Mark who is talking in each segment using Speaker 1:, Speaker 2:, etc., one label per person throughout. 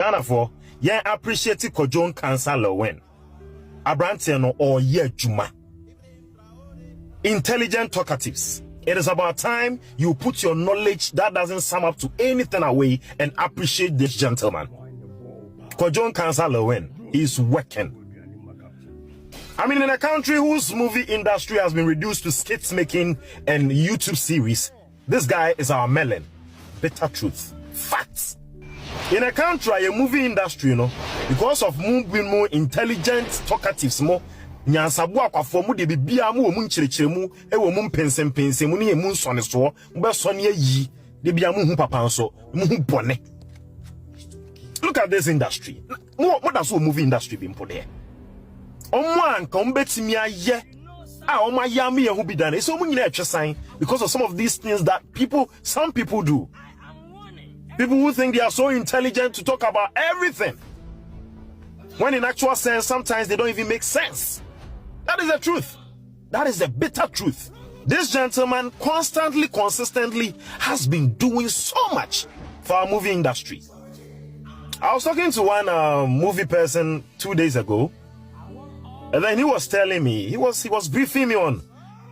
Speaker 1: Ghana for yeah appreciate Him Kum Chacha Abrantiano or yeah Juma. Intelligent talkatives. It is about time you put your knowledge that doesn't sum up to anything away and appreciate this gentleman. Him Kum Chacha is working. I mean, in a country whose movie industry has been reduced to skits making and YouTube series, this guy is our melon. Bitter truth. Facts. In a country, a movie industry, you know, because of more intelligent talkatives, more nyansabu akwafo mu de bibia mu omu nchirechiremu e wo mu mpensempensem mu ne emu nsone so mbe sone ayi de bia mu hu papa nso mu hu bone. Look at this industry. More that's what movie industry being put there. Omwan kan betimi aye oma yami ye hu bi dan. So mu nyina etwe san because of some of these things that some people do. People who think they are so intelligent to talk about everything, when in actual sense, sometimes they don't even make sense. That is the truth. That is the bitter truth. This gentleman constantly, consistently has been doing so much for our movie industry. I was talking to one movie person 2 days ago, and then he was telling me, he was briefing me on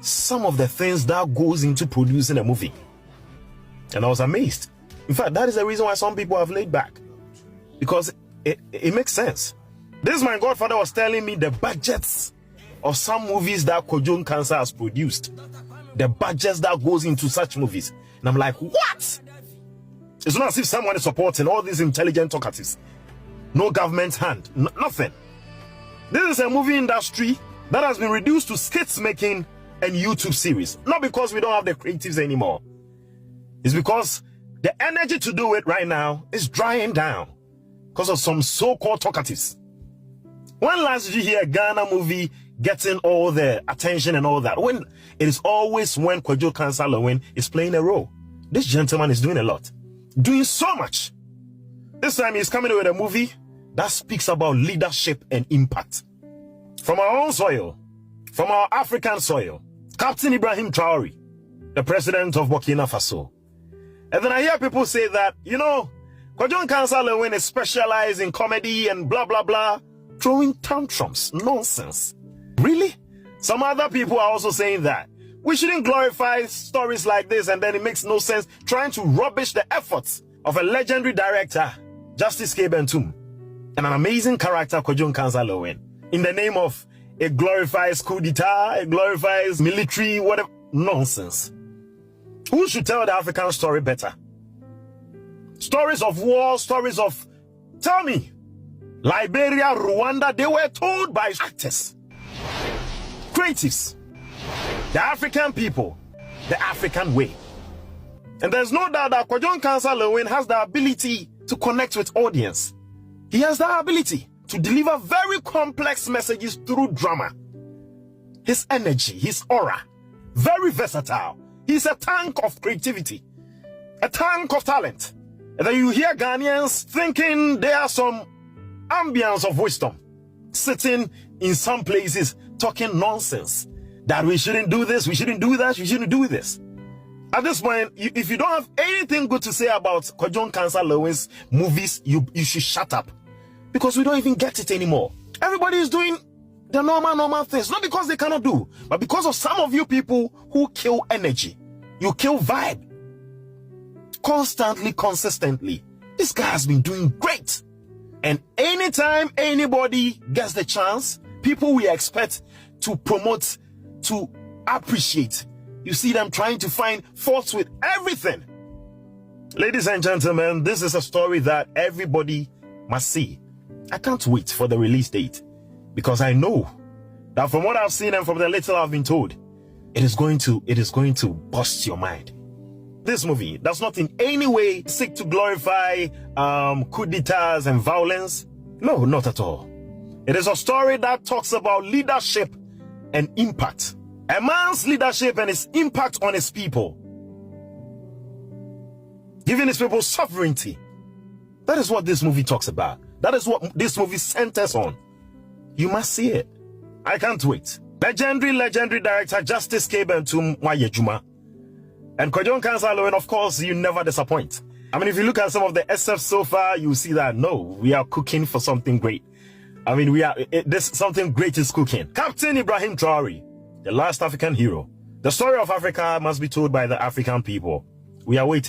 Speaker 1: some of the things that goes into producing a movie. And I was amazed. In fact, that is the reason why some people have laid back, because it makes sense. This my godfather was telling me the budgets of some movies that Him Kum Chacha has produced, the budgets that goes into such movies, and I'm like, what? It's not as if someone is supporting all these intelligent talkatives. No government hand, nothing. This is a movie industry that has been reduced to skits making and YouTube series, not because we don't have the creatives anymore. It's because the energy to do it right now is drying down because of some so-called talkatives. When last did you hear a Ghana movie getting all the attention and all that? When it is always when Him Kum Chacha is playing a role. This gentleman is doing a lot, doing so much. This time he's coming with a movie that speaks about leadership and impact. From our own soil, from our African soil, Captain Ibrahim Traore, the president of Burkina Faso. And then I hear people say that, you know, Him Kum Chacha is specialized in comedy and blah, blah, blah, throwing tantrums. Nonsense. Really? Some other people are also saying that we shouldn't glorify stories like this, and then it makes no sense trying to rubbish the efforts of a legendary director, Justice K. Bentum, and an amazing character, Him Kum Chacha, in the name of it glorifies coup d'etat, it glorifies military, whatever. Nonsense. Who should tell the African story better? Stories of war, stories of, tell me, Liberia, Rwanda, they were told by actors, creatives, the African people, the African way. And there's no doubt that Him Kum Chacha has the ability to connect with audience. He has the ability to deliver very complex messages through drama. His energy, his aura, very versatile. He's a tank of creativity, a tank of talent. And then you hear Ghanaians thinking there are some ambience of wisdom, sitting in some places talking nonsense, that we shouldn't do this, we shouldn't do that, we shouldn't do this. At this point, if you don't have anything good to say about Him Kum Chacha's movies, you should shut up, because we don't even get it anymore. Everybody is doing the normal things, not because they cannot do, but because of some of you people who kill energy. You kill vibe. Constantly, consistently. This guy has been doing great. And anytime anybody gets the chance, people we expect to promote, to appreciate, you see them trying to find faults with everything. Ladies and gentlemen, this is a story that everybody must see. I can't wait for the release date, because I know that from what I've seen and from the little I've been told, it is going to bust your mind. This movie does not in any way seek to glorify coup d'etats and violence. No, not at all. It is a story that talks about leadership and impact. A man's leadership and his impact on his people. Giving his people sovereignty. That is what this movie talks about. That is what this movie centers on. You must see it. I can't wait. Legendary director Justice K. Bentum Wayejuma. And Him Kum Chacha, of course, you never disappoint. I mean, if you look at some of the SF so far, you see that, no, we are cooking for something great. I mean, something great is cooking. Captain Ibrahim Traore, the last African hero. The story of Africa must be told by the African people. We are waiting.